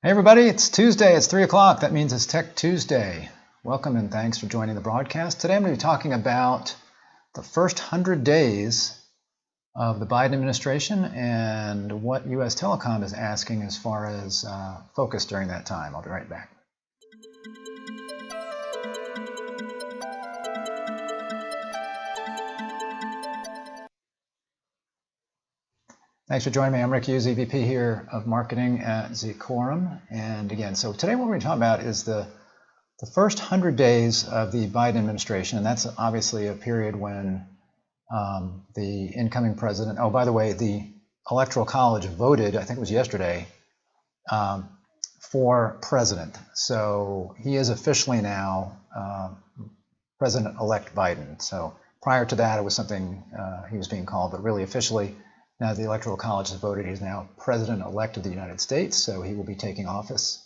Hey everybody, it's Tuesday, it's 3 o'clock. That means it's Tech Tuesday. Welcome and thanks for joining the broadcast. Today I'm going to be talking about the first 100 days of the Biden administration and what US Telecom is asking as far as focus during that time. I'll be right back. Thanks for joining me. I'm Rick Hughes, EVP here of Marketing at Zecorum. And again, so today what we're going to talk about is the first 100 days of the Biden administration. And that's obviously a period when the incoming president, oh, by the way, the Electoral College voted, I think it was yesterday, for president. So he is officially now President-elect Biden. So prior to that, it was something he was being called, but really officially, now the Electoral College has voted, he's now President-elect of the United States, so he will be taking office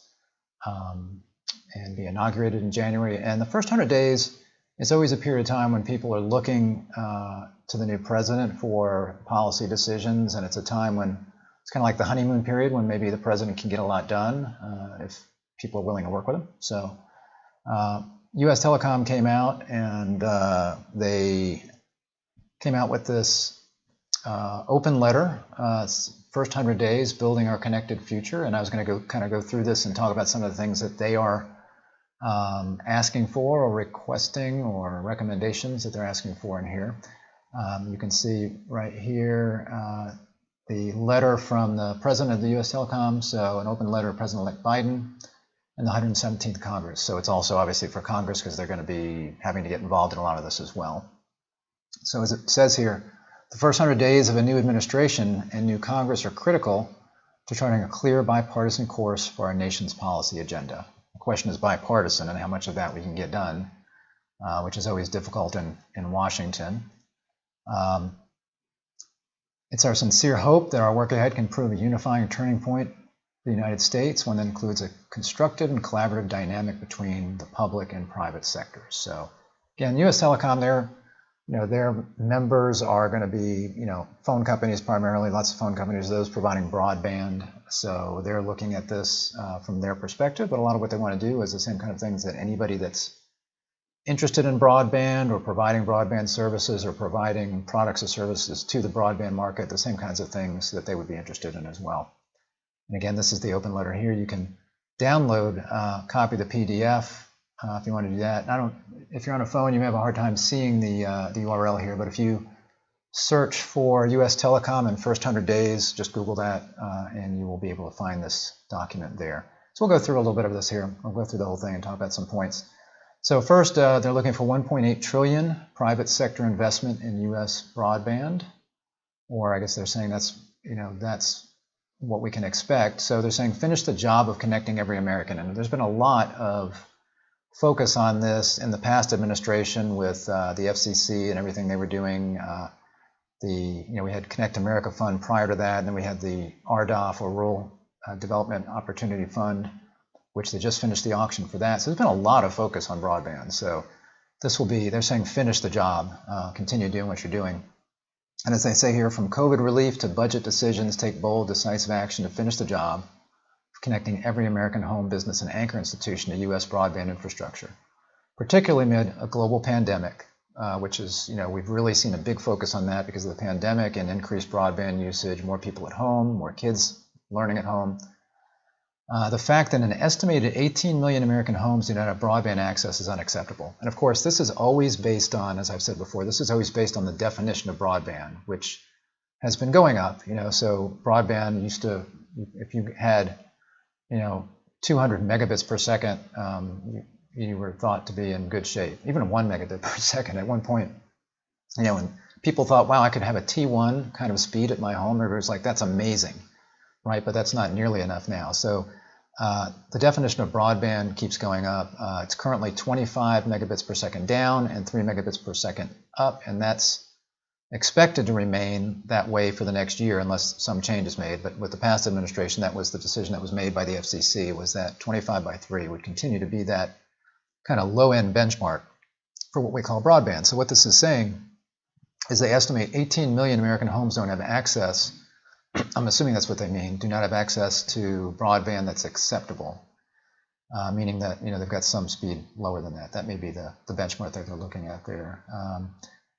and be inaugurated in January. And the first 100 days is always a period of time when people are looking to the new president for policy decisions, and it's a time when it's kind of like the honeymoon period when maybe the president can get a lot done if people are willing to work with him. So US Telecom came out and they came out with this open letter, first 100 days, building our connected future. And I was going to go through this and talk about some of the things that they are asking for or requesting or recommendations that they're asking for in here. You can see right here the letter from the president of the US Telecom, so an open letter of President-elect Biden and the 117th Congress. So it's also obviously for Congress because they're going to be having to get involved in a lot of this as well. So as it says here, the first 100 days of a new administration and new Congress are critical to charting a clear bipartisan course for our nation's policy agenda. The question is bipartisan and how much of that we can get done, which is always difficult in Washington. It's our sincere hope that our work ahead can prove a unifying turning point for the United States, one that includes a constructive and collaborative dynamic between the public and private sectors. So again, US Telecom, their members are going to be, phone companies primarily, lots of phone companies, those providing broadband. So they're looking at this from their perspective, but a lot of what they want to do is the same kind of things that anybody that's interested in broadband or providing broadband services or providing products or services to the broadband market, the same kinds of things that they would be interested in as well. And again, this is the open letter here. You can download, copy the PDF. If you want to do that. If you're on a phone, you may have a hard time seeing the URL here, but if you search for US Telecom and first 100 days, just Google that, and you will be able to find this document there. So we'll go through a little bit of this here. I'll go through the whole thing and talk about some points. So first, they're looking for 1.8 trillion private sector investment in US broadband, or I guess they're saying that's what we can expect. So they're saying finish the job of connecting every American, and there's been a lot of focus on this in the past administration with the FCC and everything they were doing. We had Connect America Fund prior to that, and then we had the RDOF, or Rural Development Opportunity Fund, which they just finished the auction for that. So there's been a lot of focus on broadband. So this will be, they're saying finish the job, continue doing what you're doing. And as they say here, from COVID relief to budget decisions, take bold, decisive action to finish the job, connecting every American home, business, and anchor institution to U.S. broadband infrastructure, particularly amid a global pandemic, which is, we've really seen a big focus on that because of the pandemic and increased broadband usage, more people at home, more kids learning at home. The fact that an estimated 18 million American homes do not have broadband access is unacceptable. And of course, this is always based on, as I've said before, this is always based on the definition of broadband, which has been going up. So broadband used to, if you had 200 megabits per second, you were thought to be in good shape. Even 1 megabit per second at one point, when people thought, wow, I could have a T1 kind of speed at my home, everybody's like, that's amazing, right? But that's not nearly enough now. So the definition of broadband keeps going up. It's currently 25 megabits per second down and 3 megabits per second up, and that's expected to remain that way for the next year unless some change is made. But with the past administration, that was the decision that was made by the FCC, was that 25 by 3 would continue to be that kind of low-end benchmark for what we call broadband. So what this is saying is they estimate 18 million American homes don't have access I'm assuming that's what they mean, do not have access to broadband that's acceptable, meaning that they've got some speed lower than that. That may be the benchmark that they're looking at there.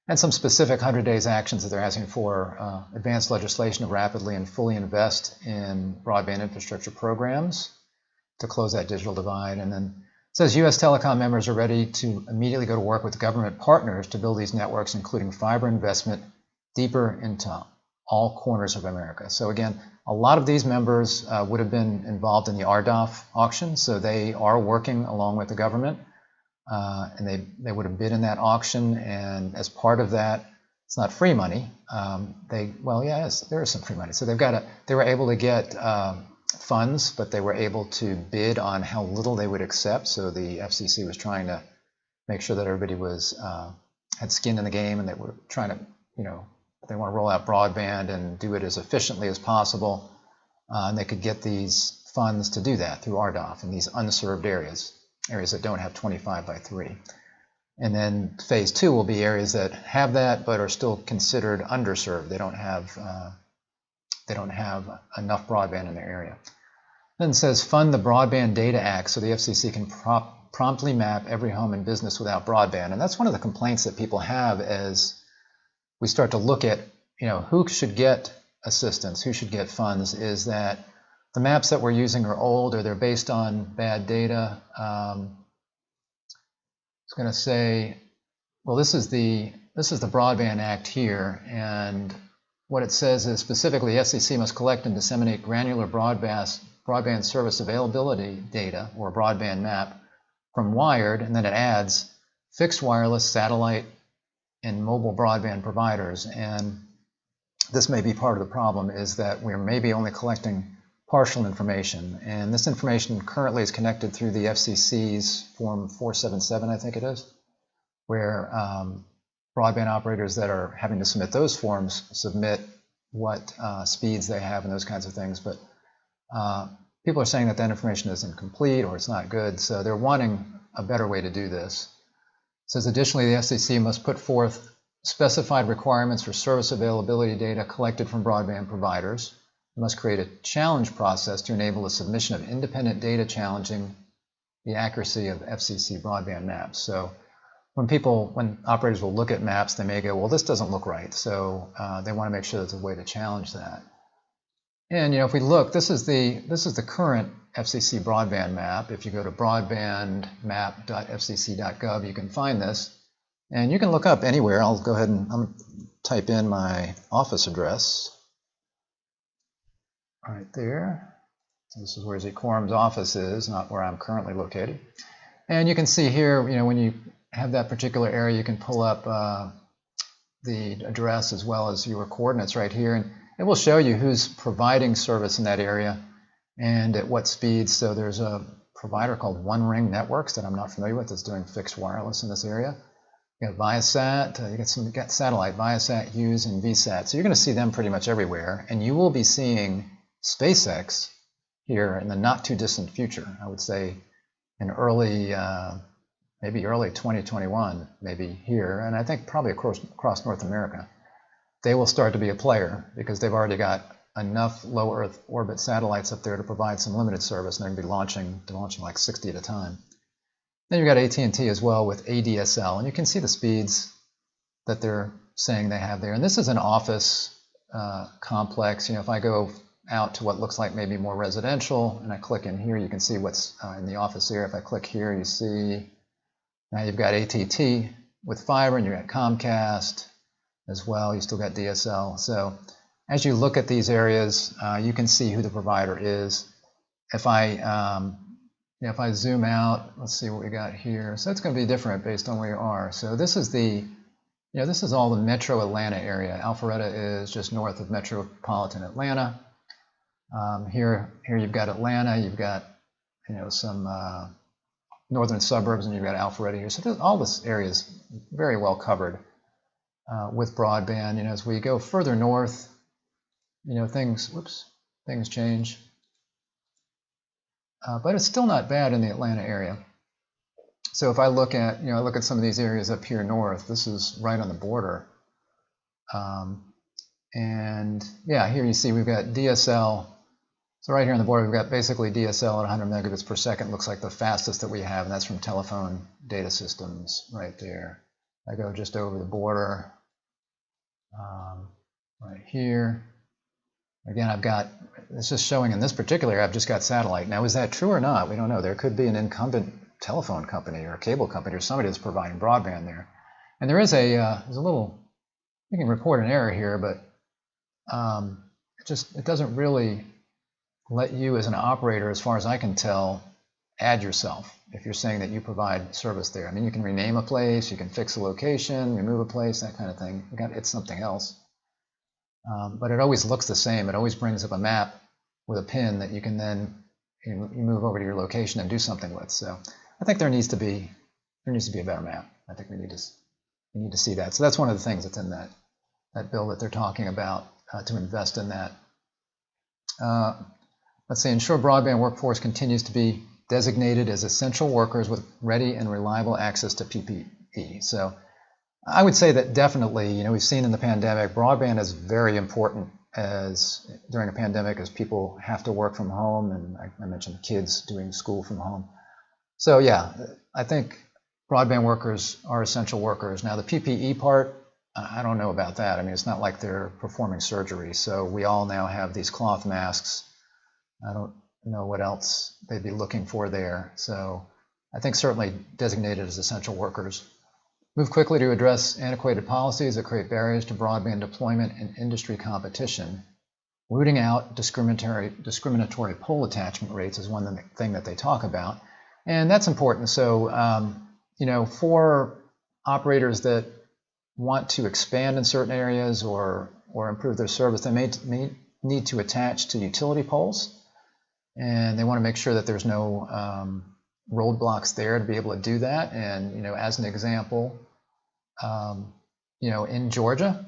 And some specific 100 days actions that they're asking for, advanced legislation to rapidly and fully invest in broadband infrastructure programs to close that digital divide. And then it says US Telecom members are ready to immediately go to work with government partners to build these networks, including fiber investment deeper into all corners of America. So again, a lot of these members would have been involved in the RDOF auction, so they are working along with the government, and they would have bid in that auction, and as part of that, it's not free money. Yes, there is some free money. So they were able to get funds, but they were able to bid on how little they would accept. So the FCC was trying to make sure that everybody was had skin in the game, and they were trying to, they want to roll out broadband and do it as efficiently as possible, and they could get these funds to do that through RDOF in these unserved areas that don't have 25x3. And then phase 2 will be areas that have that but are still considered underserved. They don't have enough broadband in their area. Then it says fund the Broadband Data Act so the FCC can promptly map every home and business without broadband. And that's one of the complaints that people have as we start to look at who should get assistance, who should get funds, is that the maps that we're using are old or they're based on bad data. It's going to say, well, this is the Broadband Act here, and what it says is specifically FCC must collect and disseminate granular broadband service availability data, or broadband map, from wired, and then it adds fixed wireless, satellite, and mobile broadband providers. And this may be part of the problem, is that we're maybe only collecting partial information, and this information currently is connected through the FCC's Form 477, I think it is, where broadband operators that are having to submit those forms submit what speeds they have and those kinds of things. But people are saying that that information isn't complete or it's not good, so they're wanting a better way to do this. It says additionally, the FCC must put forth specified requirements for service availability data collected from broadband providers. It must create a challenge process to enable the submission of independent data challenging the accuracy of FCC broadband maps. So when operators will look at maps, they may go, well, this doesn't look right. So they want to make sure there's a way to challenge that. And if we look, this is the current FCC broadband map. If you go to broadbandmap.fcc.gov, you can find this, and you can look up anywhere. I'll go ahead and I'm going to type in my office address right there. So this is where Quorum's office is, not where I'm currently located. And you can see here, when you have that particular area, you can pull up the address as well as your coordinates right here, and it will show you who's providing service in that area and at what speeds. So there's a provider called One Ring Networks that I'm not familiar with that's doing fixed wireless in this area. You got Viasat, you got satellite, Viasat, Hughes, and VSAT. So you're going to see them pretty much everywhere, and you will be seeing SpaceX here in the not too distant future. I would say in maybe early 2021, maybe here, and I think probably across North America. They will start to be a player because they've already got enough low Earth orbit satellites up there to provide some limited service, and they're going to be launching like 60 at a time. Then you've got AT&T as well with ADSL, and you can see the speeds that they're saying they have there. And this is an office complex. If I go out to what looks like maybe more residential, and I click in here, you can see what's in the office here. If I click here, you see now you've got AT&T with fiber, and you've got Comcast as well. You still got DSL. So as you look at these areas, you can see who the provider is. If I zoom out, let's see what we got here. So it's going to be different based on where you are. So this is this is all the Metro Atlanta area. Alpharetta is just north of metropolitan Atlanta. Here you've got Atlanta. You've got some northern suburbs, and you've got Alpharetta here. So all this area is very well covered with broadband. As we go further north, things change. But it's still not bad in the Atlanta area. So if I look at, some of these areas up here north, this is right on the border. And yeah, here you see we've got DSL. So right here on the board, we've got basically DSL at 100 megabits per second. Looks like the fastest that we have, and that's from Telephone Data Systems right there. I go just over the border right here. Again, I've got, it's just showing in this particular area, I've just got satellite. Now, is that true or not? We don't know. There could be an incumbent telephone company or a cable company or somebody that's providing broadband there. And there is there's a little, you can report an error here, but it doesn't really let you as an operator, as far as I can tell, add yourself if you're saying that you provide service there. I mean, you can rename a place, you can fix a location, remove a place, that kind of thing. It's something else. But it always looks the same. It always brings up a map with a pin that you can then you move over to your location and do something with. So I think there needs to be a better map. I think we need to see that. So that's one of the things that's in that bill that they're talking about to invest in that. Let's say ensure broadband workforce continues to be designated as essential workers with ready and reliable access to PPE. So I would say that definitely, we've seen in the pandemic, broadband is very important during a pandemic as people have to work from home, and I mentioned kids doing school from home. So yeah, I think broadband workers are essential workers. Now the PPE part, I don't know about that. I mean, it's not like they're performing surgery. So we all now have these cloth masks. I don't know what else they'd be looking for there. So I think certainly designated as essential workers. Move quickly to address antiquated policies that create barriers to broadband deployment and industry competition. Rooting out discriminatory pole attachment rates is one thing that they talk about. And that's important. So, for operators that want to expand in certain areas or improve their service, they may need to attach to utility poles. And they want to make sure that there's no roadblocks there to be able to do that. And, as an example, in Georgia,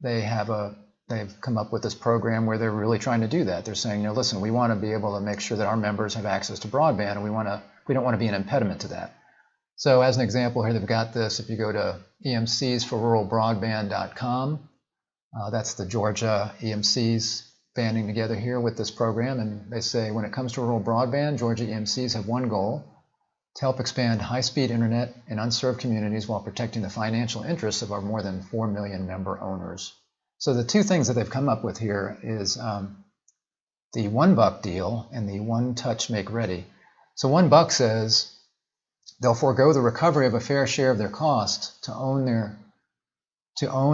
they've come up with this program where they're really trying to do that. They're saying, listen, we want to be able to make sure that our members have access to broadband, and we don't want to be an impediment to that. So as an example here, they've got this. If you go to EMCs4ruralbroadband.com, that's the Georgia EMCs banding together here with this program, and they say when it comes to rural broadband, Georgia EMCs have one goal: to help expand high-speed internet in unserved communities while protecting the financial interests of our more than 4 million member owners. So the two things that they've come up with here is the $1 deal and the One Touch Make Ready. So $1 says they'll forego the recovery of a fair share of their cost to own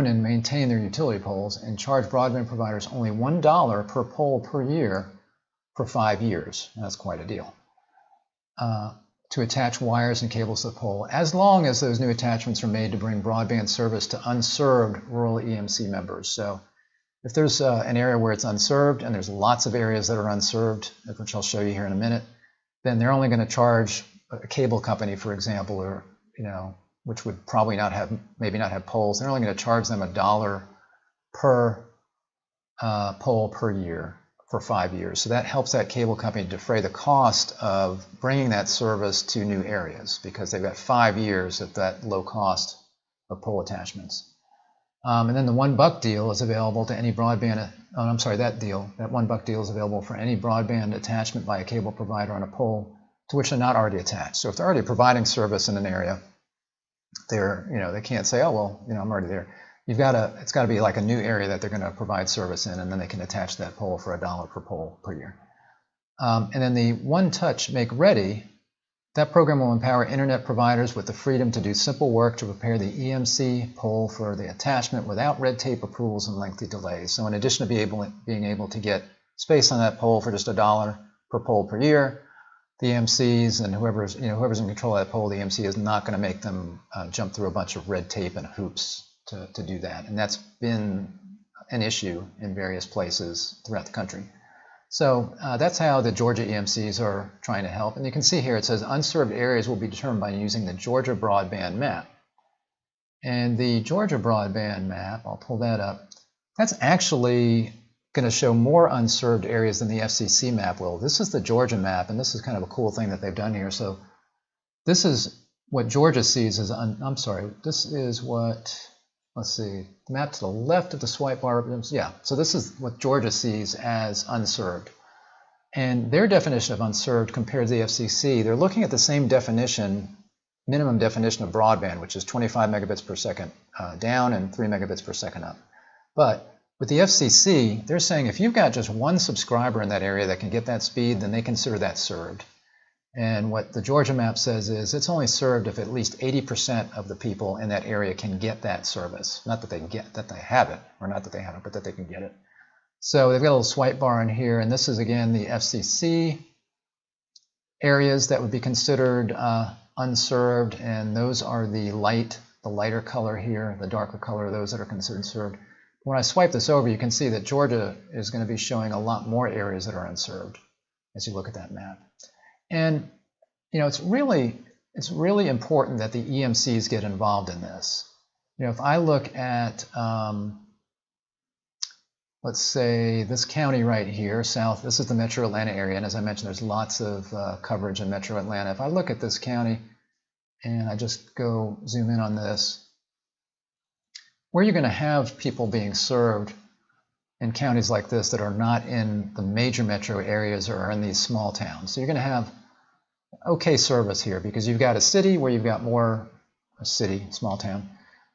and maintain their utility poles and charge broadband providers only $1 per pole per year for 5 years. That's quite a deal. To attach wires and cables to the pole, as long as those new attachments are made to bring broadband service to unserved rural EMC members. So if there's an area where it's unserved, and there's lots of areas that are unserved, which I'll show you here in a minute, then they're only going to charge a cable company, for example, or which would probably maybe not have poles. They're only going to charge them $1 per pole per year for 5 years. So that helps that cable company defray the cost of bringing that service to new areas, because they've got 5 years at that low cost of pole attachments. And then the $1 deal is available to any broadband. That $1 deal is available for any broadband attachment by a cable provider on a pole to which they're not already attached. So if they're already providing service in an area, they can't say, oh well, I'm already there. It's got to be like a new area that they're going to provide service in, and then they can attach that pole for $1 per pole per year. And then the One Touch Make Ready, that program will empower internet providers with the freedom to do simple work to prepare the EMC pole for the attachment without red tape approvals and lengthy delays. So in addition to being able to get space on that pole for just $1 per pole per year, the EMCs and whoever's in control of that pole, the EMC is not going to make them jump through a bunch of red tape and hoops to do that. And that's been an issue in various places throughout the country. So that's how the Georgia EMCs are trying to help. And you can see here it says unserved areas will be determined by using the Georgia Broadband Map. And the Georgia Broadband Map, I'll pull that up, that's actually going to show more unserved areas than the FCC map will. This is the Georgia map, and this is kind of a cool thing that they've done here. So this is what Georgia sees as, this is what let's see, the map to the left of the swipe bar, yeah, so this is what Georgia sees as unserved. And their definition of unserved compared to the FCC, they're looking at the same definition, minimum definition of broadband, which is 25 megabits per second down and 3 megabits per second up. But with the FCC, they're saying if you've got just one subscriber in that area that can get that speed, then they consider that served. And what the Georgia map says is it's only served if at least 80% of the people in that area can get that service. Not that they have it, or not that they have it, but that they can get it. So they've got a little swipe bar in here, and this is again the FCC areas that would be considered unserved, and those are the lighter color here, the darker color, those that are considered served. When I swipe this over, you can see that Georgia is going to be showing a lot more areas that are unserved as you look at that map. And you know, it's really important that the EMCs get involved in this. You know, if I look at let's say this county right here, south, this is the Metro Atlanta area, and as I mentioned, there's lots of coverage in Metro Atlanta. If I look at this county and I just go zoom in on this, where you're going to have people being served in counties like this that are not in the major metro areas or are in these small towns. So you're going to have okay service here because you've got a city where you've got more, small town,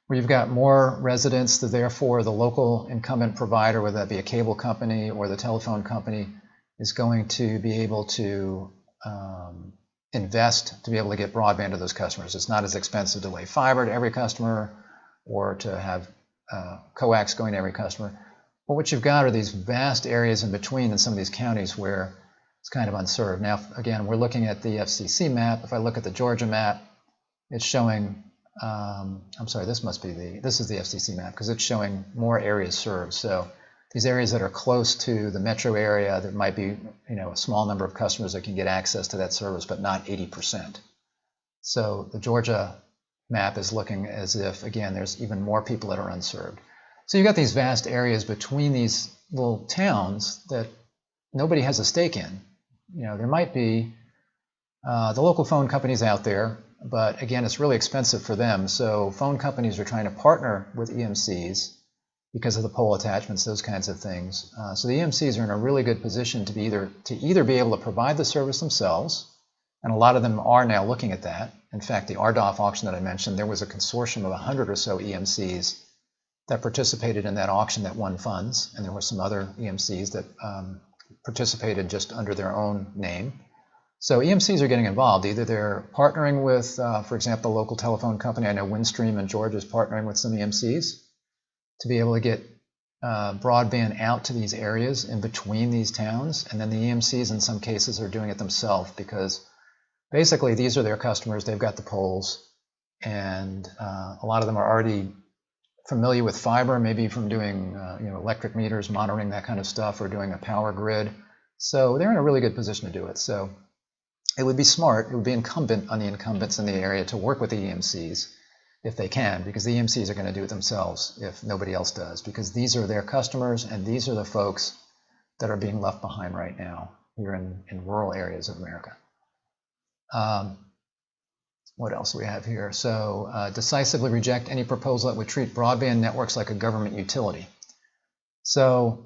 where you've got more residents, so therefore the local incumbent provider, whether that be a cable company or the telephone company, is going to be able to invest to be able to get broadband to those customers. It's not as expensive to lay fiber to every customer or to have coax going to every customer. But what you've got are these vast areas in between in some of these counties where it's kind of unserved. Now, again, we're looking at the FCC map. If I look at the Georgia map, it's showing, I'm sorry, this is the FCC map because it's showing more areas served. So these areas that are close to the metro area, there might be, you know, a small number of customers that can get access to that service, but not 80%. So the Georgia map is looking as if, again, there's even more people that are unserved. So you've got these vast areas between these little towns that nobody has a stake in. You know, there might be the local phone companies out there, but again, it's really expensive for them. So phone companies are trying to partner with EMCs because of the pole attachments, those kinds of things. So the EMCs are in a really good position to either be able to provide the service themselves, and a lot of them are now looking at that. In fact, the RDOF auction that I mentioned, there was a consortium of 100 or so EMCs that participated in that auction that won funds, and there were some other EMCs that participated just under their own name. So EMCs are getting involved. Either they're partnering with, for example, a local telephone company. I know Windstream in Georgia is partnering with some EMCs to be able to get broadband out to these areas in between these towns, and then the EMCs in some cases are doing it themselves because basically these are their customers, they've got the poles, and a lot of them are already familiar with fiber, maybe from doing electric meters, monitoring that kind of stuff, or doing a power grid. So they're in a really good position to do it. So it would be smart, it would be incumbent on the incumbents in the area to work with the EMCs if they can, because the EMCs are going to do it themselves if nobody else does, because these are their customers and these are the folks that are being left behind right now here in rural areas of America. What else do we have here? So decisively reject any proposal that would treat broadband networks like a government utility. So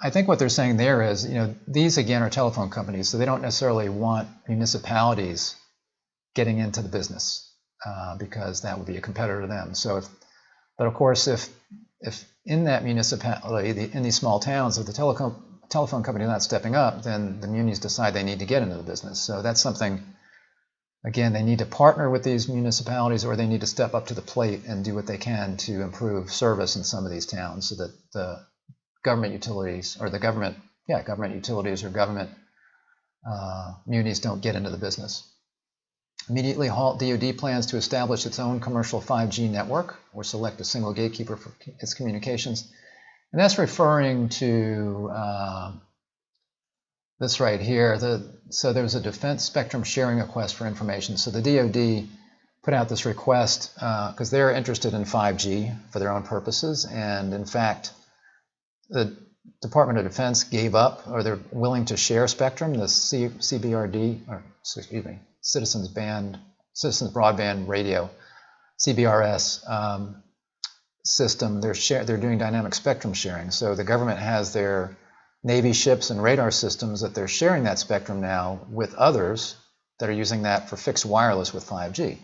I think what they're saying there is, these again are telephone companies, so they don't necessarily want municipalities getting into the business because that would be a competitor to them. So, but of course, if in that municipality, in these small towns, if the telephone company is not stepping up, then the munis decide they need to get into the business. So that's something. Again, they need to partner with these municipalities, or they need to step up to the plate and do what they can to improve service in some of these towns so that the government utilities, or government utilities or government munis don't get into the business. Immediately halt DoD plans to establish its own commercial 5G network or select a single gatekeeper for its communications. And that's referring to this right here. So there was a defense spectrum sharing request for information. So the DoD put out this request because they're interested in 5G for their own purposes. And in fact, the Department of Defense gave up, or they're willing to share spectrum, the CBRD, or excuse me, Citizens Broadband Radio, CBRS. system, they're doing dynamic spectrum sharing. So the government has their Navy ships and radar systems that they're sharing that spectrum now with others that are using that for fixed wireless with 5G.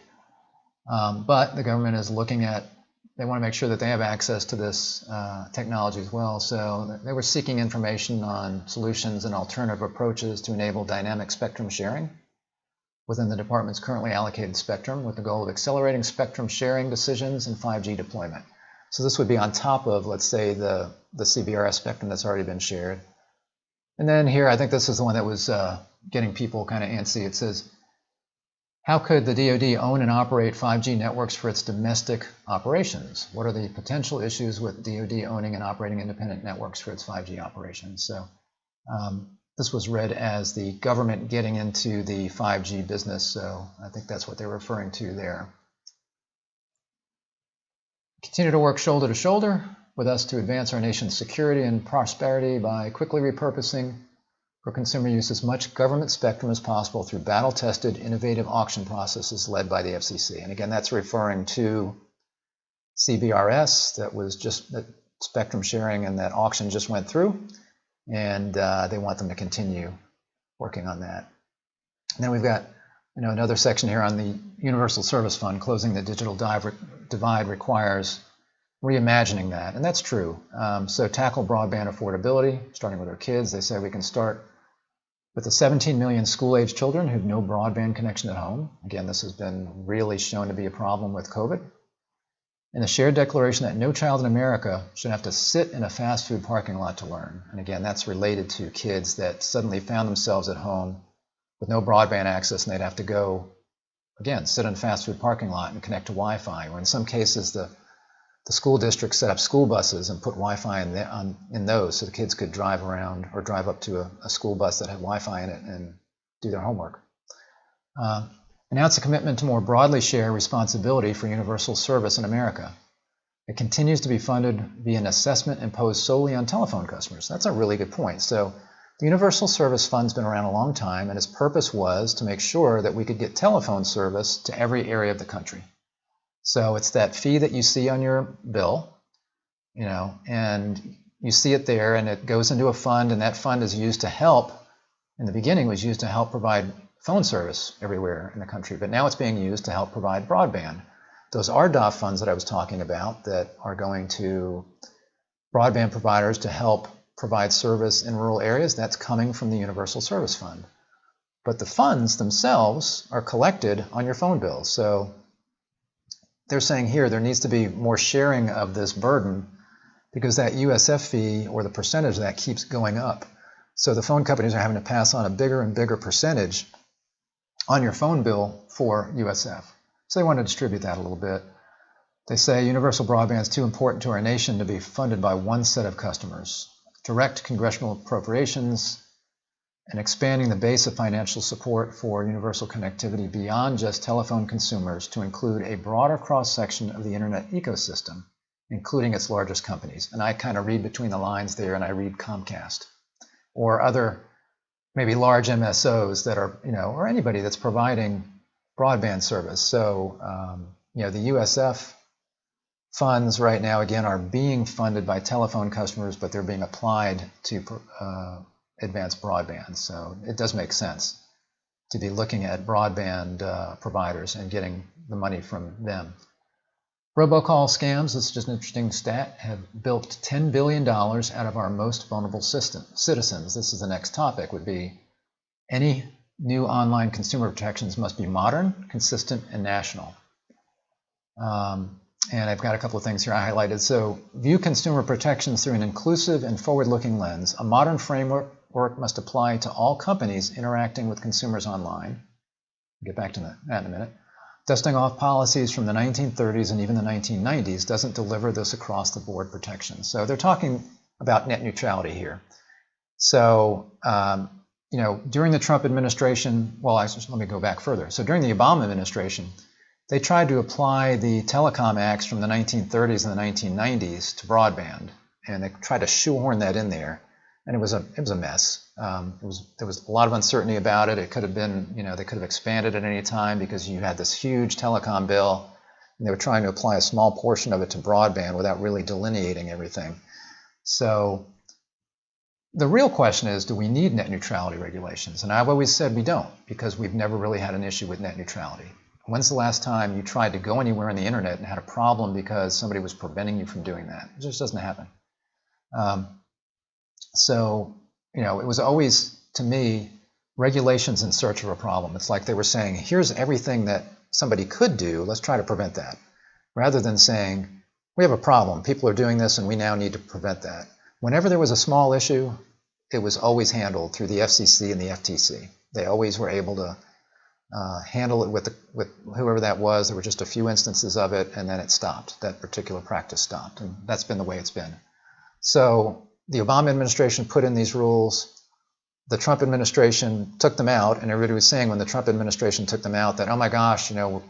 But the government is looking at, they want to make sure that they have access to this technology as well. So they were seeking information on solutions and alternative approaches to enable dynamic spectrum sharing within the department's currently allocated spectrum, with the goal of accelerating spectrum sharing decisions and 5G deployment. So this would be on top of, let's say, the CBRS spectrum that's already been shared. And then here, I think this is the one that was getting people kind of antsy. It says, how could the DoD own and operate 5G networks for its domestic operations? What are the potential issues with DoD owning and operating independent networks for its 5G operations? So this was read as the government getting into the 5G business, so I think that's what they're referring to there. Continue to work shoulder to shoulder with us to advance our nation's security and prosperity by quickly repurposing for consumer use as much government spectrum as possible through battle-tested, innovative auction processes led by the FCC. And again, that's referring to CBRS, that was just that spectrum sharing, and that auction just went through, and they want them to continue working on that. And then we've got another section here on the Universal Service Fund. Closing the digital divide requires reimagining that, and that's true. So tackle broadband affordability, starting with our kids. They say we can start with the 17 million school-age children who have no broadband connection at home. Again, this has been really shown to be a problem with COVID. And the shared declaration that no child in America should have to sit in a fast food parking lot to learn. And again, that's related to kids that suddenly found themselves at home with no broadband access, and they'd have to go, again, sit in a fast food parking lot and connect to Wi-Fi. Or in some cases, the school district set up school buses and put Wi-Fi in those so the kids could drive around or drive up to a school bus that had Wi-Fi in it and do their homework. Announce a commitment to more broadly share responsibility for universal service in America. It continues to be funded via an assessment imposed solely on telephone customers. That's a really good point. So the Universal Service Fund's been around a long time, and its purpose was to make sure that we could get telephone service to every area of the country. So it's that fee that you see on your bill, and you see it there, and it goes into a fund, and that fund is used to help, in the beginning was used to help provide phone service everywhere in the country, but now it's being used to help provide broadband. Those RDOF funds that I was talking about that are going to broadband providers to help provide service in rural areas, that's coming from the Universal Service Fund. But the funds themselves are collected on your phone bill. So they're saying here there needs to be more sharing of this burden because that USF fee, or the percentage of that, keeps going up. So the phone companies are having to pass on a bigger and bigger percentage on your phone bill for USF. So they want to distribute that a little bit. They say universal broadband is too important to our nation to be funded by one set of customers. Direct congressional appropriations and expanding the base of financial support for universal connectivity beyond just telephone consumers to include a broader cross-section of the internet ecosystem, including its largest companies. And I kind of read between the lines there, and I read Comcast or other maybe large MSOs that are, or anybody that's providing broadband service. So, the USF funds right now, again, are being funded by telephone customers, but they're being applied to advanced broadband. So it does make sense to be looking at broadband providers and getting the money from them. Robocall scams, this is just an interesting stat, have built $10 billion out of our most vulnerable citizens. This is the next topic, would be any new online consumer protections must be modern, consistent, and national. And I've got a couple of things here I highlighted. So view consumer protections through an inclusive and forward-looking lens. A modern framework must apply to all companies interacting with consumers online. I'll get back to that in a minute. Dusting off policies from the 1930s and even the 1990s doesn't deliver this across-the-board protection. So they're talking about net neutrality here. So, during the Trump administration, let me go back further. So during the Obama administration, they tried to apply the telecom acts from the 1930s and the 1990s to broadband, and they tried to shoehorn that in there, and it was a mess. There was a lot of uncertainty about it. It could have been, they could have expanded at any time because you had this huge telecom bill, and they were trying to apply a small portion of it to broadband without really delineating everything. So the real question is, do we need net neutrality regulations? And I've always said we don't, because we've never really had an issue with net neutrality. When's the last time you tried to go anywhere on the internet and had a problem because somebody was preventing you from doing that? It just doesn't happen. So, you know, it was always, to me, regulations in search of a problem. It's like they were saying, here's everything that somebody could do, let's try to prevent that. Rather than saying, we have a problem, people are doing this and we now need to prevent that. Whenever there was a small issue, it was always handled through the FCC and the FTC. They always were able to handle it with whoever that was. There were just a few instances of it, and then it stopped. That particular practice stopped, and that's been the way it's been. So the Obama administration put in these rules. The Trump administration took them out, and everybody was saying when the Trump administration took them out that, oh my gosh, you know,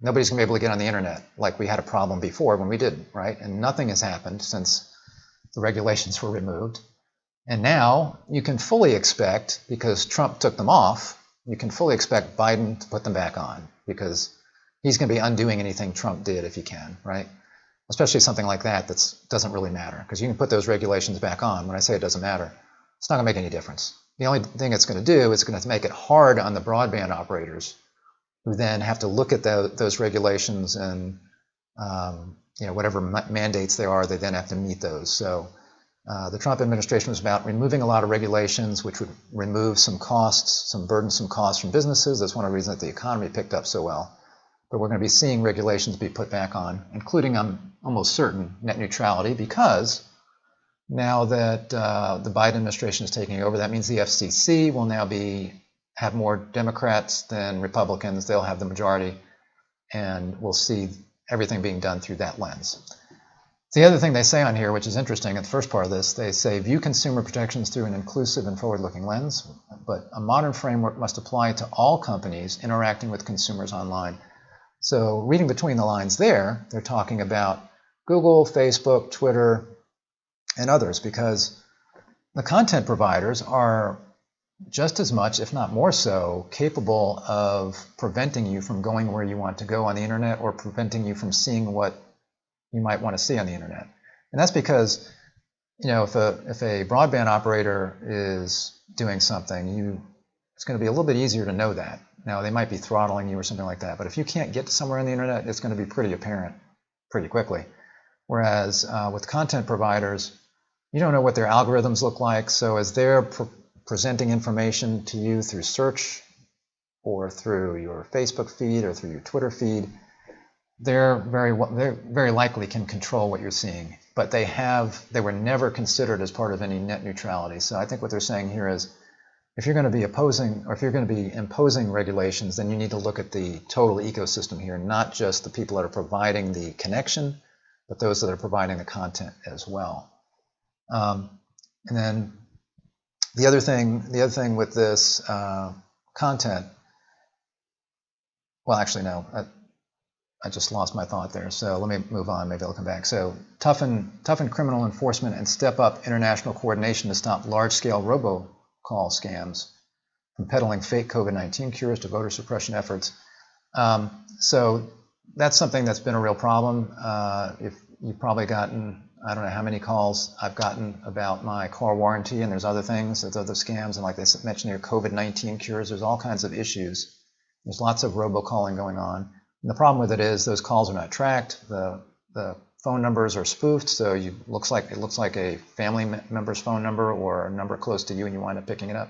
nobody's going to be able to get on the internet like we had a problem before when we didn't, right? And nothing has happened since the regulations were removed. And now you can fully expect, because Trump took them off, you can fully expect Biden to put them back on, because he's going to be undoing anything Trump did if he can, right? Especially something like that doesn't really matter, because you can put those regulations back on. When I say it doesn't matter, it's not going to make any difference. The only thing it's going to do is going to make it hard on the broadband operators, who then have to look at those regulations and you know, whatever mandates there are, they then have to meet those. So the Trump administration was about removing a lot of regulations, which would remove some costs, some burdensome costs from businesses. That's one of the reasons that the economy picked up so well. But we're going to be seeing regulations be put back on, including, I'm almost certain, net neutrality, because now that the Biden administration is taking over, that means the FCC will now have more Democrats than Republicans. They'll have the majority, and we'll see everything being done through that lens. The other thing they say on here, which is interesting, at the first part of this, they say view consumer protections through an inclusive and forward-looking lens, but a modern framework must apply to all companies interacting with consumers online. So reading between the lines there, they're talking about Google, Facebook, Twitter, and others, because the content providers are just as much, if not more so, capable of preventing you from going where you want to go on the internet, or preventing you from seeing what you might want to see on the internet. And that's because, you know, if a broadband operator is doing something, it's going to be a little bit easier to know that. Now, they might be throttling you or something like that, but if you can't get to somewhere on the internet, it's going to be pretty apparent pretty quickly. Whereas with content providers, you don't know what their algorithms look like, so as they're presenting information to you through search or through your Facebook feed or through your Twitter feed, they're very likely can control what you're seeing, but they were never considered as part of any net neutrality. So I think what they're saying here is, if you're going to be opposing, or if you're going to be imposing regulations, then you need to look at the total ecosystem here, not just the people that are providing the connection, but those that are providing the content as well. And then the other thing with this content, well, actually no, I just lost my thought there. So let me move on. Maybe I'll come back. So toughen criminal enforcement and step up international coordination to stop large-scale robocall scams, from peddling fake COVID-19 cures to voter suppression efforts. So that's something that's been a real problem. If you've probably gotten, I don't know how many calls I've gotten about my car warranty, and there's other things, there's other scams, and like they mentioned here, COVID-19 cures, there's all kinds of issues. There's lots of robocalling going on. And the problem with it is those calls are not tracked. The phone numbers are spoofed, so it looks like a family member's phone number or a number close to you, and you wind up picking it up.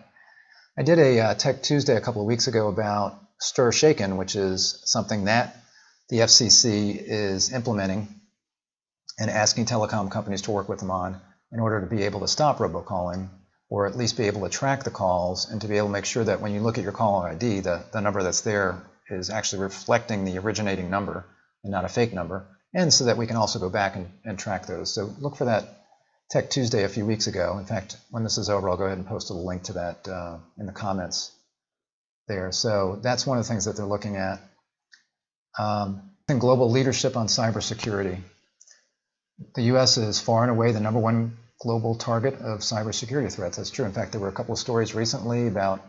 I did a Tech Tuesday a couple of weeks ago about Stir Shaken, which is something that the FCC is implementing and asking telecom companies to work with them on in order to be able to stop robocalling, or at least be able to track the calls and to be able to make sure that when you look at your caller ID, the number that's there is actually reflecting the originating number and not a fake number, and so that we can also go back and track those. So look for that Tech Tuesday a few weeks ago. In fact, when this is over, I'll go ahead and post a link to that in the comments there. So that's one of the things that they're looking at. Global leadership on cybersecurity. The U.S. is far and away the #1 global target of cybersecurity threats. That's true. In fact, there were a couple of stories recently about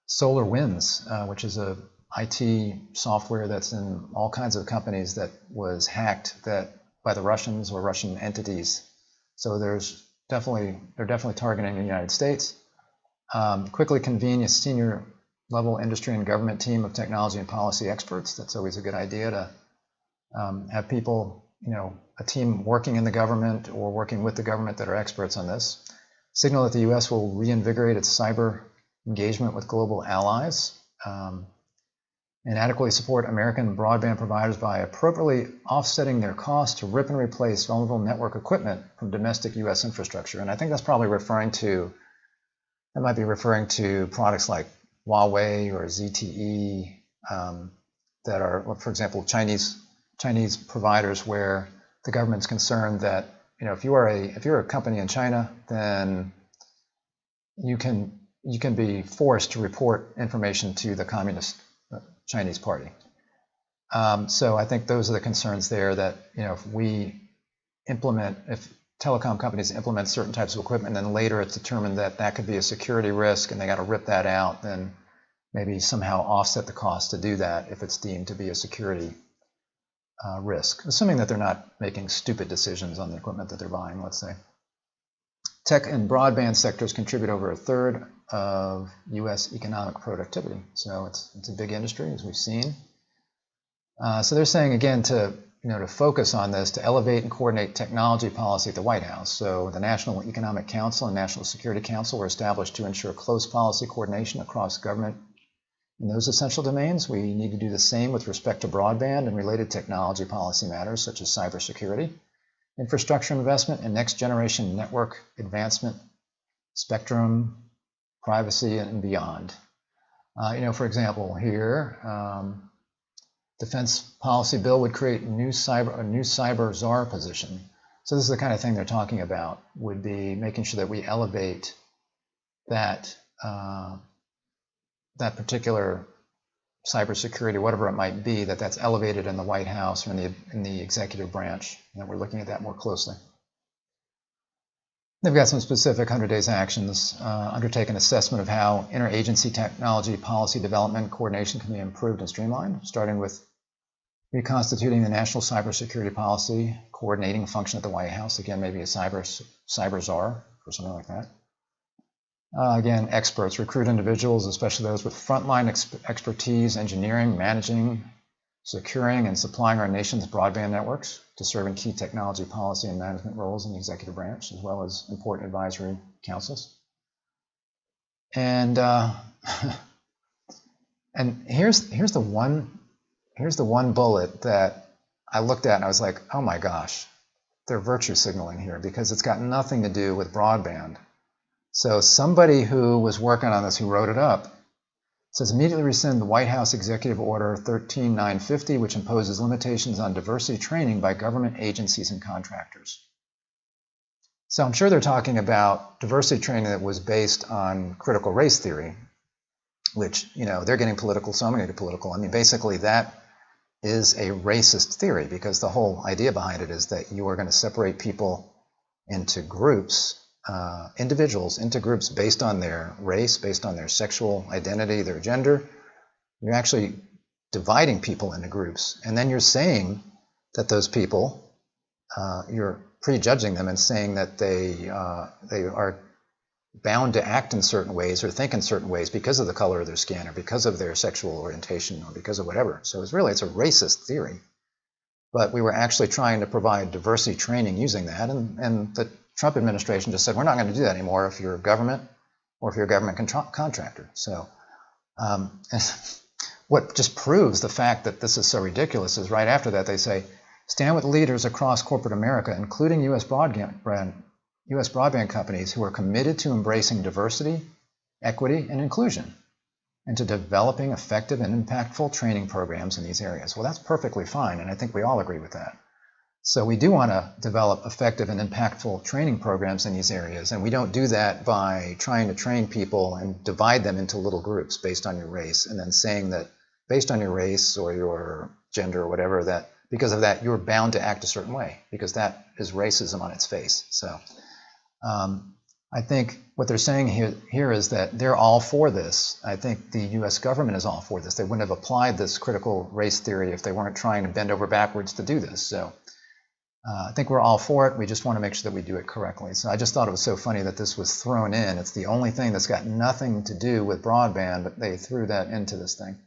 SolarWinds, which is a IT software that's in all kinds of companies that was hacked by the Russians or Russian entities. So they're definitely targeting the United States. Quickly convene a senior level industry and government team of technology and policy experts. That's always a good idea to have people, a team working in the government or working with the government that are experts on this. Signal that the U.S. will reinvigorate its cyber engagement with global allies, and adequately support American broadband providers by appropriately offsetting their costs to rip and replace vulnerable network equipment from domestic U.S. infrastructure. And I think that's probably referring to products like Huawei or ZTE that are, for example, Chinese providers where the government's concerned that if you're a company in China, then you can be forced to report information to the Communist Chinese Party. So I think those are the concerns there, that if telecom companies implement certain types of equipment and then later it's determined that could be a security risk and they got to rip that out, then maybe somehow offset the cost to do that if it's deemed to be a security risk, assuming that they're not making stupid decisions on the equipment that they're buying, let's say. Tech and broadband sectors contribute over 1/3 of U.S. economic productivity. So it's a big industry, as we've seen. So they're saying, again, to focus on this, to elevate and coordinate technology policy at the White House. So the National Economic Council and National Security Council were established to ensure close policy coordination across government in those essential domains. We need to do the same with respect to broadband and related technology policy matters such as cybersecurity, infrastructure investment, and next-generation network advancement, spectrum, privacy, and beyond. For example, here, defense policy bill would create a new cyber czar position. So this is the kind of thing they're talking about, would be making sure that we elevate that particular cybersecurity, whatever it might be, that's elevated in the White House or in the executive branch. And we're looking at that more closely. They've got some specific 100 days actions. Undertake an assessment of how interagency technology policy development coordination can be improved and streamlined, starting with reconstituting the national cybersecurity policy coordinating function at the White House. Again, maybe a cyber czar or something like that. Again, experts, recruit individuals, especially those with frontline expertise, engineering, managing, securing, and supplying our nation's broadband networks to serve in key technology policy and management roles in the executive branch, as well as important advisory councils. And and here's the one bullet that I looked at and I was like, oh my gosh, they're virtue signaling here, because it's got nothing to do with broadband. So somebody who was working on this, who wrote it up, says immediately rescind the White House Executive Order 13950, which imposes limitations on diversity training by government agencies and contractors. So I'm sure they're talking about diversity training that was based on critical race theory, which, they're getting political, so I'm going to get political. I mean, basically that is a racist theory, because the whole idea behind it is that you are going to separate people into groups, individuals into groups based on their race, based on their sexual identity, their gender. You're actually dividing people into groups, and then you're saying that those people, you're prejudging them and saying that they are bound to act in certain ways or think in certain ways because of the color of their skin or because of their sexual orientation or because of whatever. So it's a racist theory. But we were actually trying to provide diversity training using that, and the Trump administration just said, we're not going to do that anymore if you're a government or if you're a government contractor. So what just proves the fact that this is so ridiculous is right after that they say, stand with leaders across corporate America, including US broadband companies who are committed to embracing diversity, equity, and inclusion, and to developing effective and impactful training programs in these areas. Well, that's perfectly fine, and I think we all agree with that. So we do want to develop effective and impactful training programs in these areas, and we don't do that by trying to train people and divide them into little groups based on your race, and then saying that based on your race or your gender or whatever, that because of that you're bound to act a certain way, because that is racism on its face. So I think what they're saying here is that they're all for this. I think the US government is all for this. They wouldn't have applied this critical race theory if they weren't trying to bend over backwards to do this. So I think we're all for it. We just want to make sure that we do it correctly. So I just thought it was so funny that this was thrown in. It's the only thing that's got nothing to do with broadband, but they threw that into this thing.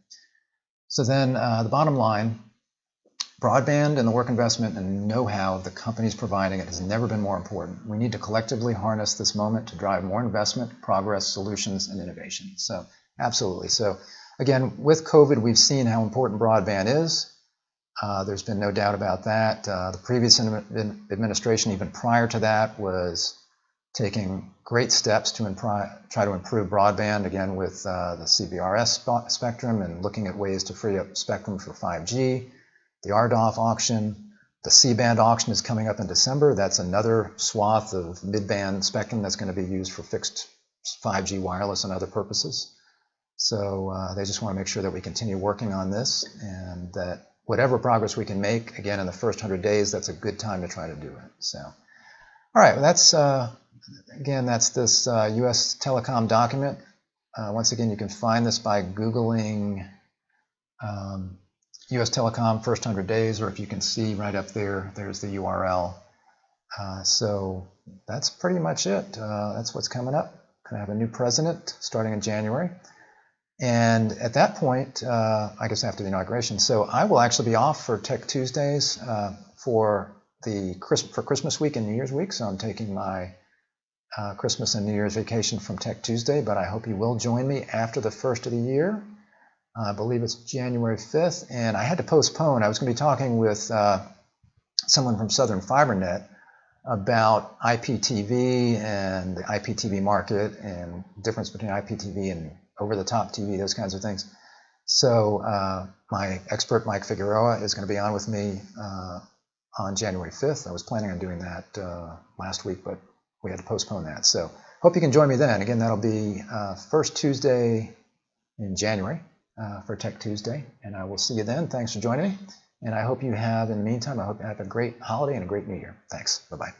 So then the bottom line, broadband and the work investment and know-how the company's providing it has never been more important. We need to collectively harness this moment to drive more investment, progress, solutions, and innovation. So absolutely. So again, with COVID, we've seen how important broadband is. There's been no doubt about that. The previous administration, even prior to that, was taking great steps to try to improve broadband, again with the CBRS spectrum and looking at ways to free up spectrum for 5G. The RDOF auction, the C-band auction is coming up in December. That's another swath of mid-band spectrum that's going to be used for fixed 5G wireless and other purposes. So they just want to make sure that we continue working on this and that whatever progress we can make, again, in the first 100 days, that's a good time to try to do it. So, all right, well, that's, again, that's this US Telecom document. Once again, you can find this by Googling US Telecom first 100 days, or if you can see right up there, there's the URL. So that's pretty much it. That's what's coming up. Going to have a new president starting in January. And at that point, I guess after the inauguration, so I will actually be off for Tech Tuesdays for Christmas week and New Year's week. So I'm taking my Christmas and New Year's vacation from Tech Tuesday, but I hope you will join me after the first of the year. I believe it's January 5th, and I had to postpone. I was going to be talking with someone from Southern FiberNet about IPTV and the IPTV market and the difference between IPTV and over-the-top TV, those kinds of things. So my expert, Mike Figueroa, is going to be on with me on January 5th. I was planning on doing that last week, but we had to postpone that. So hope you can join me then. Again, that'll be first Tuesday in January. For Tech Tuesday, and I will see you then. Thanks for joining me, and I hope you have, in the meantime, I hope you have a great holiday and a great New Year. Thanks. Bye-bye.